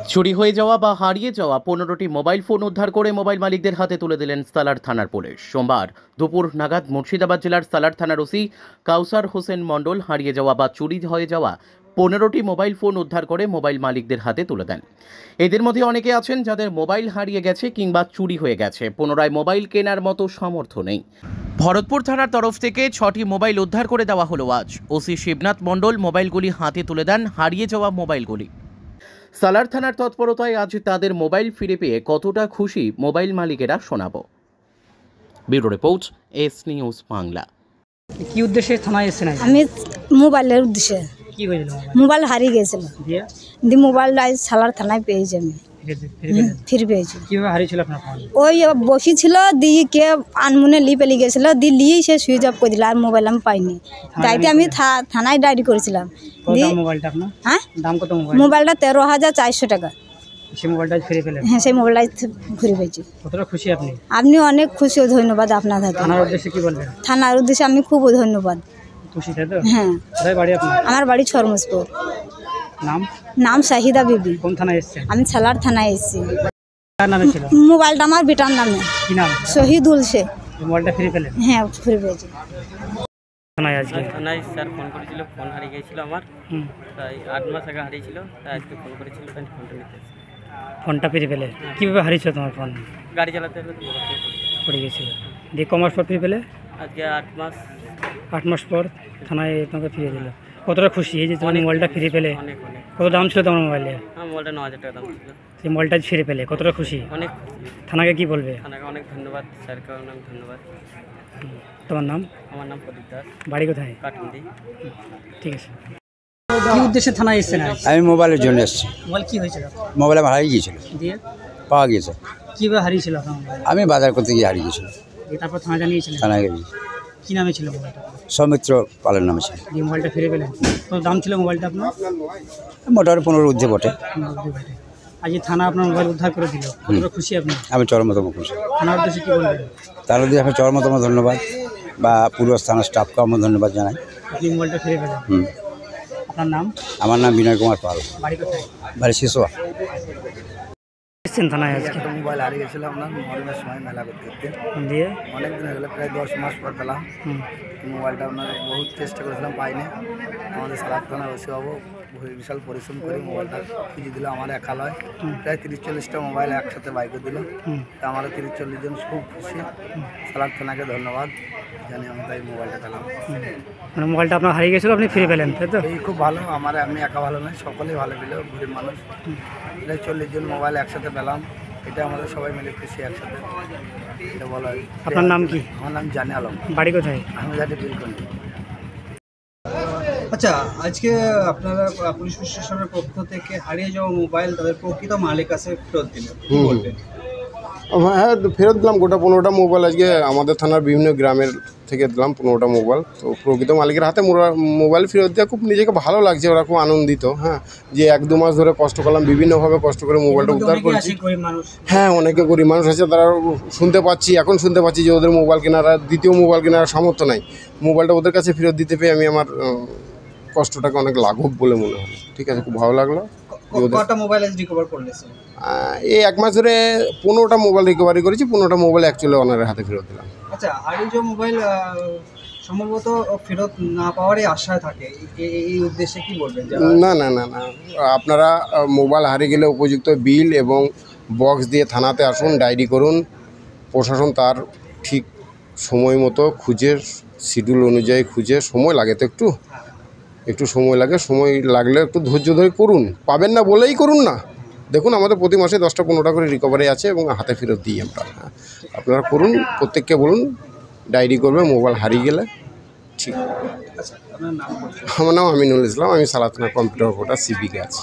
চুরি হয়ে যাওয়া বা হারিয়ে যাওয়া 15টি মোবাইল ফোন উদ্ধার করে মোবাইল মালিকদের হাতে তুলে দিলেন সালার থানার পুলিশ। সোমবার দুপুর নাগাদ মুর্শিদাবাদ জেলার সালার থানার ওসি কাউসার হোসেন মণ্ডল হারিয়ে যাওয়া বা চুরি হয়ে যাওয়া 15টি মোবাইল ফোন উদ্ধার করে মোবাইল মালিকদের হাতে তুলে দেন। এদের মধ্যে অনেকে আছেন যাদের মোবাইল হারিয়ে গেছে কিংবা চুরি হয়ে গেছে, পুনরায় মোবাইল কেনার মতো সামর্থ্য নেই। ভরতপুর থানার তরফ থেকে 6টি মোবাইল উদ্ধার করে দেওয়া হলো আজ। ওসি শিবনাথ মণ্ডল মোবাইলগুলি হাতে তুলে দেন হারিয়ে যাওয়া মোবাইলগুলি। সালার থানার তৎপরতায় আজ তাদের মোবাইল ফিরে পেয়ে কতটা খুশি মোবাইল মালিকেরা শোনাবো। Bureau report, S news Bangla. কি উদ্দেশ্যে থানায় এসেছেন? আমি মোবাইলের উদ্দেশ্যে। কি হয়েছিল? মোবাইল হারিয়ে গেছিল, দিয়ে মোবাইলটা সালার থানায় পেয়েছি আমি, ফিরে পেয়েছি। কিভাবে হারিয়েছিল আপনার ফোন? ওই বসি ছিল, দিয়ে কে আনমনে লি পেলে গেছিল, দিয়ে লিয়ে সে সুইচ অফ করে দিল, আর মোবাইল আমি পাইনি। তাইতে আমি থানায় ডায়েরি করেছিলাম। মোবাইলটা আপনার? হ্যাঁ, দাম কত? মোবাইলটা 13,400 টাকা। সেই মোবাইলটা ফিরে পেলেন? হ্যাঁ, সেই মোবাইলটাই ঘুরে পেয়েছি। কতটা খুশি আপনি? আপনি অনেক খুশি, ধন্যবাদ আপনার। থানার উদ্দেশ্যে কি বলবেন? থানার উদ্দেশ্যে আমি খুব ধন্যবাদ। খুশি তাই তো? হ্যাঁ। কোথায় বাড়ি আপনার? আমার বাড়ি ছরমুজপুর। নাম শাহিদা বিবি। কোন থানায় এসেছেন? আমি সালার থানায় এসেছি। কার নামে ছিল মোবাইলটা? আমার বেটার নামে। কি নাম? শহীদুল শেখ। মোবাইলটা ফিরে পেলেন? হ্যাঁ, ফিরে পেয়েছি। থানায় আজকে? থানায় স্যার ফোন করেছিল, ফোন হারিয়ে গিয়েছিল আমার, তাই 8 মাস আগে হারিয়েছিল, তাই আজকে ফোন করেছিল, তাই ফোনটা নিতে এসেছি। ফোনটা ফিরে পেলে? কীভাবে হারিয়েছিল তোমার ফোন? গাড়ি চালাতে পড়ে গেছিল, দিয়ে কমাস পর ফিরে পেলে? আজকে 8 মাস পর থানায় তোমাকে ফিরে দিল। কতটা খুশি এই যে তোমার মোবাইলটা ফিরে পেলে? অনেক অনেক। কত দাম ছিল তোমার মোবাইলে? মোবাইলটা 9,000 টাকা দাম ছিল। সেই মোবাইলটা ফিরে পেলে কতটা খুশি? অনেক। থানাকে কি বলবে? থানাকে অনেক ধন্যবাদ, স্যারকে অনেক ধন্যবাদ। তোমার নাম? আমার নাম প্রদীপ দাস। বাড়ি কোথায়? কাটুন্দি। ঠিক আছে। কি উদ্দেশ্যে থানায় এসেছেন? আমি মোবাইলের জন্য এসেছি। মোবাইল কি হয়েছিল? মোবাইল আমার হারিয়ে গিয়েছিল, দিয়ে পাওয়া গিয়েছে। কীভাবে হারিয়েছিল আপনার মোবাইল? আমি বাজার করতে গিয়ে হারিয়ে গিয়েছিল। তারপর থানা জানিয়েছিলেন? থানায় গিয়ে। কী নামে ছিল মোবাইলটা? সৌমিত্র পালের নামে ছিল। দিয়ে মোবাইলটা ফিরে পেলেন? কত দাম ছিল মোবাইলটা আপনার? মোটামুটি 15 ঊর্ধ্বে বটে। আজ থানা আপনার মোবাইল উদ্ধার করে দিল, কতটা খুশি আপনি? আমি চরমতম খুশি। থানার উদ্দেশ্যে কী বলবেন? তার উদ্দেশ্যে আমি চরমতম ধন্যবাদ বা পুরো থানার স্টাফকে আমার ধন্যবাদ জানাই। আপনি মোবাইলটা ফিরে পেলেন? আপনার নাম? আমার নাম বিনয় কুমার পাল। বাড়ি কোথায়? বাড়ি শিশোয়া। এসেছেন থানায় আজকে? একটা মোবাইল হারিয়ে গেছিলো আপনার মহরমের সময় মেলা করতে করতে, দিয়ে অনেক দিন হয়ে গেলো, প্রায় 10 মাস পর পেলাম। মোবাইলটা আপনার বহুত চেষ্টা করেছিলাম, পাইনি। আমাদের সালার থানা ওসিবাবু বিশাল পরিশ্রম করে মোবাইলটা খুঁজে দিল। আমার একা লয়, প্রায় 30-40টা মোবাইল একসাথে বাইকে দিল। তা আমরা 30-40 জন খুব খুশি। সালার থানাকে ধন্যবাদ জানি আমরা এই মোবাইলটা পেলাম। মানে মোবাইলটা আপনার হারিয়ে গেছিলো, আপনি ফিরে পেলেন তাই তো? এই খুব ভালো, আমি একা ভালো নয়, সকলেই ভালো পেল, গরিব মানুষ। প্রায় 40 জন মোবাইল একসাথে পেলাম, এটা আমাদের সবাই মিলে খুশি একসাথে, এটা বলা হয়। আপনার নাম কি? আমার নাম জানে আলম। বাড়ি কোথায়? আমি জানি বিলকুল। আচ্ছা, আজকে আপনারা পুলিশ প্রশাসনের পক্ষ থেকে হারিয়ে যাওয়া মোবাইল তাদের প্রকৃত মালিক কাছে ফেরত দিলেন, কি বলবেন? হ্যাঁ, ফেরত দিলাম গোটা 15টা মোবাইল। আজকে আমাদের থানার বিভিন্ন গ্রামের থেকে দিলাম 15টা মোবাইল। তো প্রকৃত মালিকের হাতে মোবাইল ফেরত দেওয়া খুব নিজেকে ভালো লাগছে, ওরা খুব আনন্দিত। হ্যাঁ, যে 1-2 মাস ধরে কষ্ট করলাম, বিভিন্নভাবে কষ্ট করে মোবাইলটা উদ্ধার করেছি। হ্যাঁ, অনেকে গরিব মানুষ আছে, তারা এখন শুনতে পাচ্ছি যে ওদের মোবাইল কেনার, দ্বিতীয় মোবাইল কেনার সামর্থ্য নাই। মোবাইলটা ওদের কাছে ফেরত দিতে পেয়ে আমি আমার কষ্টটাকে অনেক লাঘব বলে মনে হলো। ঠিক আছে, খুব ভালো লাগলো। কতটা মোবাইল রিকভার করলেন? এই 1 মাস ধরে 15টা মোবাইল রিকভারি করেছি। 15টা মোবাইল অ্যাকচুয়ালি ওনারের হাতে ফেরত দিলাম। আচ্ছা, হারিয়ে যাওয়া মোবাইল সম্ভবত ফেরত না পাওয়ারই আশায় থাকে, এই উদ্দেশ্যে কি বলবেন? না, আপনারা মোবাইল হারিয়ে গেলে উপযুক্ত বিল এবং বক্স দিয়ে থানাতে আসুন, ডায়েরি করুন। প্রশাসন তার ঠিক সময় মতো খুঁজে, শিডিউল অনুযায়ী খুঁজে, সময় লাগে তো একটু সময় লাগে। সময় লাগলে একটু ধৈর্য ধরে করুন, পাবেন না বলেই করুন না। দেখুন, আমাদের প্রতি মাসে 10টা-15টা করে রিকভারি আছে এবং হাতে ফেরত দিই আমরা। আপনারা করুন, প্রত্যেককে বলুন ডায়েরি করবে মোবাইল হারিয়ে গেলে। ঠিক। আচ্ছা, আপনার নাম? আমার নাম আমিনুল ইসলাম, আমি সালার থানা কম্পিউটার অপারেটর, সিভিকে আছি।